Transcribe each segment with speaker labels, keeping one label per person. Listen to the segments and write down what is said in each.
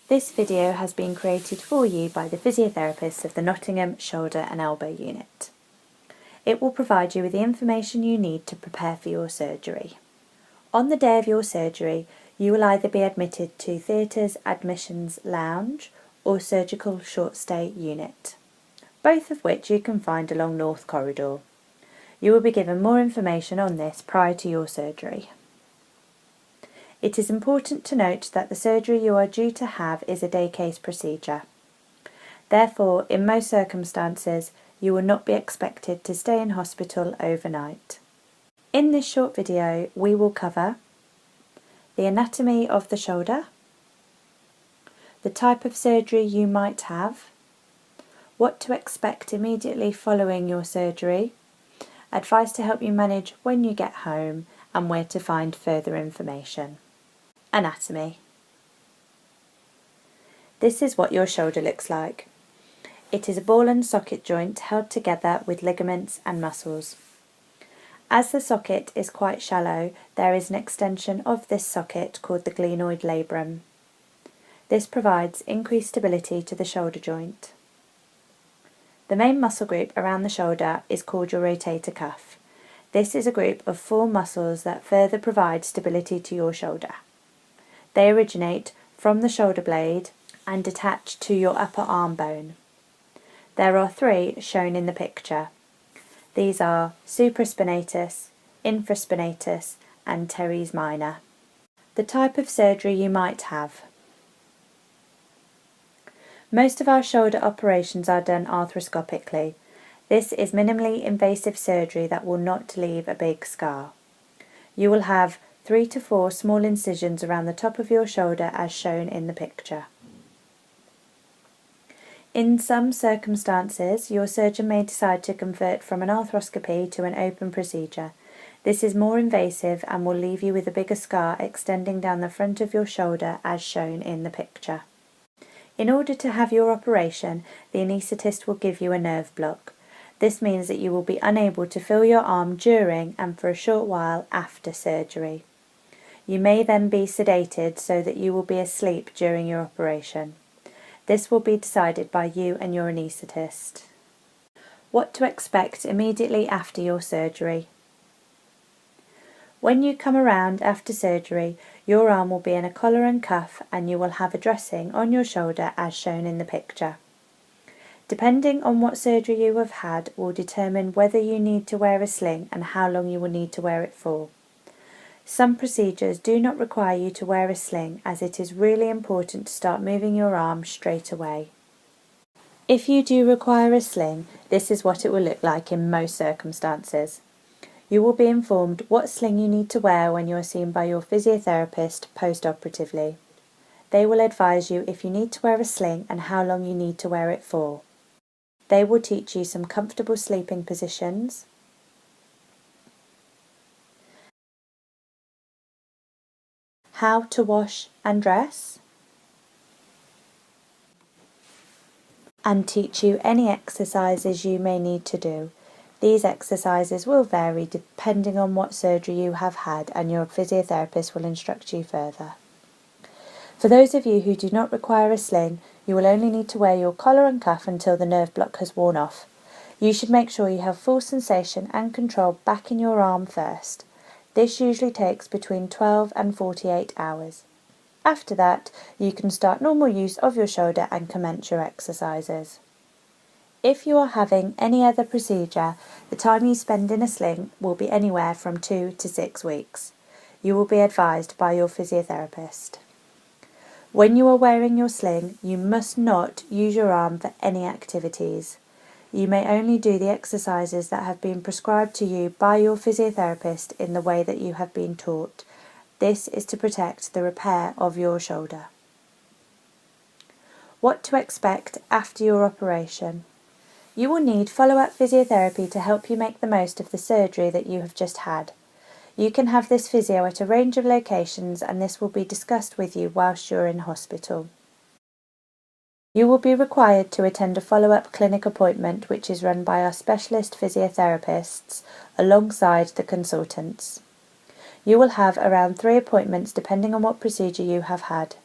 Speaker 1: This video has been created for you by the physiotherapists of the Nottingham Shoulder and Elbow Unit. It will provide you with the information you need to prepare for your surgery. On the day of your surgery, you will either be admitted to Theatre's Admissions Lounge or Surgical Short Stay Unit, both of which you can find along North Corridor. You will be given more information on this prior to your surgery. It is important to note that the surgery you are due to have is a day case procedure. Therefore, in most circumstances, you will not be expected to stay in hospital overnight. In this short video, we will cover the anatomy of the shoulder, the type of surgery you might have, what to expect immediately following your surgery, advice to help you manage when you get home, and where to find further information. Anatomy. This is what your shoulder looks like. It is a ball and socket joint held together with ligaments and muscles. As the socket is quite shallow, there is an extension of this socket called the glenoid labrum. This provides increased stability to the shoulder joint. The main muscle group around the shoulder is called your rotator cuff. This is a group of 4 muscles that further provide stability to your shoulder. They originate from the shoulder blade and attach to your upper arm bone. There are 3 shown in the picture. These are supraspinatus, infraspinatus and teres minor. The type of surgery you might have. Most of our shoulder operations are done arthroscopically. This is minimally invasive surgery that will not leave a big scar. You will have 3 to 4 small incisions around the top of your shoulder as shown in the picture. In some circumstances, your surgeon may decide to convert from an arthroscopy to an open procedure. This is more invasive and will leave you with a bigger scar extending down the front of your shoulder as shown in the picture. In order to have your operation, the anaesthetist will give you a nerve block. This means that you will be unable to feel your arm during and for a short while after surgery. You may then be sedated so that you will be asleep during your operation. This will be decided by you and your anaesthetist. What to expect immediately after your surgery. When you come around after surgery, your arm will be in a collar and cuff and you will have a dressing on your shoulder as shown in the picture. Depending on what surgery you have had will determine whether you need to wear a sling and how long you will need to wear it for. Some procedures do not require you to wear a sling as it is really important to start moving your arm straight away. If you do require a sling, this is what it will look like in most circumstances. You will be informed what sling you need to wear when you are seen by your physiotherapist post-operatively. They will advise you if you need to wear a sling and how long you need to wear it for. They will teach you some comfortable sleeping positions, how to wash and dress, and teach you any exercises you may need to do. These exercises will vary depending on what surgery you have had and your physiotherapist will instruct you further. For those of you who do not require a sling, you will only need to wear your collar and cuff until the nerve block has worn off. You should make sure you have full sensation and control back in your arm first. This usually takes between 12 and 48 hours. After that, you can start normal use of your shoulder and commence your exercises. If you are having any other procedure, the time you spend in a sling will be anywhere from 2 to 6 weeks. You will be advised by your physiotherapist. When you are wearing your sling, you must not use your arm for any activities. You may only do the exercises that have been prescribed to you by your physiotherapist in the way that you have been taught. This is to protect the repair of your shoulder. What to expect after your operation. You will need follow-up physiotherapy to help you make the most of the surgery that you have just had. You can have this physio at a range of locations and this will be discussed with you whilst you're in hospital. You will be required to attend a follow-up clinic appointment which is run by our specialist physiotherapists alongside the consultants. You will have around 3 appointments depending on what procedure you have had.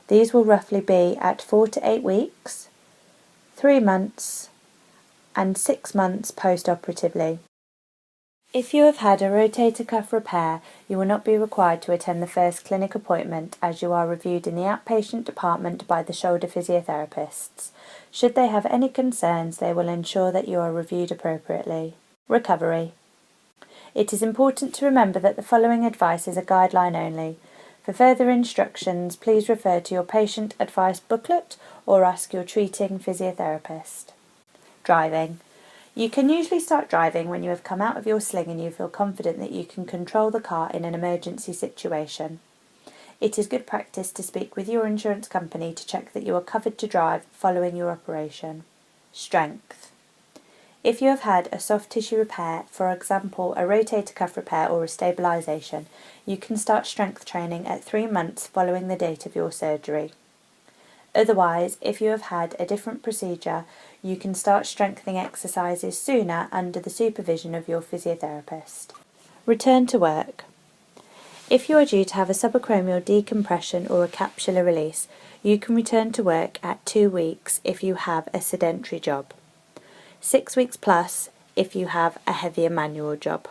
Speaker 1: These will roughly be at 4 to 8 weeks, 3 months and 6 months post-operatively. If you have had a rotator cuff repair, you will not be required to attend the first clinic appointment as you are reviewed in the outpatient department by the shoulder physiotherapists. Should they have any concerns, they will ensure that you are reviewed appropriately. Recovery. It is important to remember that the following advice is a guideline only. For further instructions, please refer to your patient advice booklet or ask your treating physiotherapist. Driving. You can usually start driving when you have come out of your sling and you feel confident that you can control the car in an emergency situation. It is good practice to speak with your insurance company to check that you are covered to drive following your operation. Strength. If you have had a soft tissue repair, for example a rotator cuff repair or a stabilisation, you can start strength training at 3 months following the date of your surgery. Otherwise, if you have had a different procedure, you can start strengthening exercises sooner under the supervision of your physiotherapist. Return to work. If you are due to have a subacromial decompression or a capsular release, you can return to work at 2 weeks if you have a sedentary job, 6 weeks plus if you have a heavier manual job.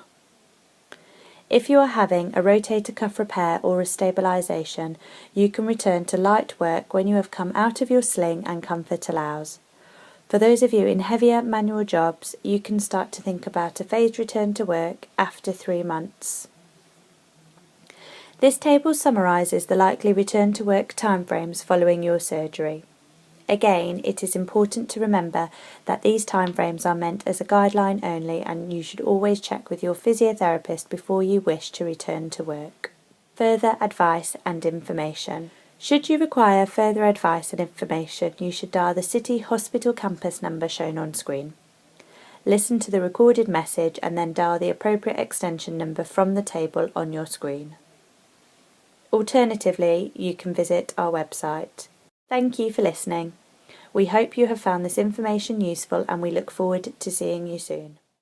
Speaker 1: If you are having a rotator cuff repair or a stabilisation, you can return to light work when you have come out of your sling and comfort allows. For those of you in heavier manual jobs, you can start to think about a phased return to work after 3 months. This table summarises the likely return to work timeframes following your surgery. Again, it is important to remember that these timeframes are meant as a guideline only and you should always check with your physiotherapist before you wish to return to work. Further advice and information. Should you require further advice and information, you should dial the City Hospital campus number shown on screen. Listen to the recorded message and then dial the appropriate extension number from the table on your screen. Alternatively, you can visit our website. Thank you for listening. We hope you have found this information useful and we look forward to seeing you soon.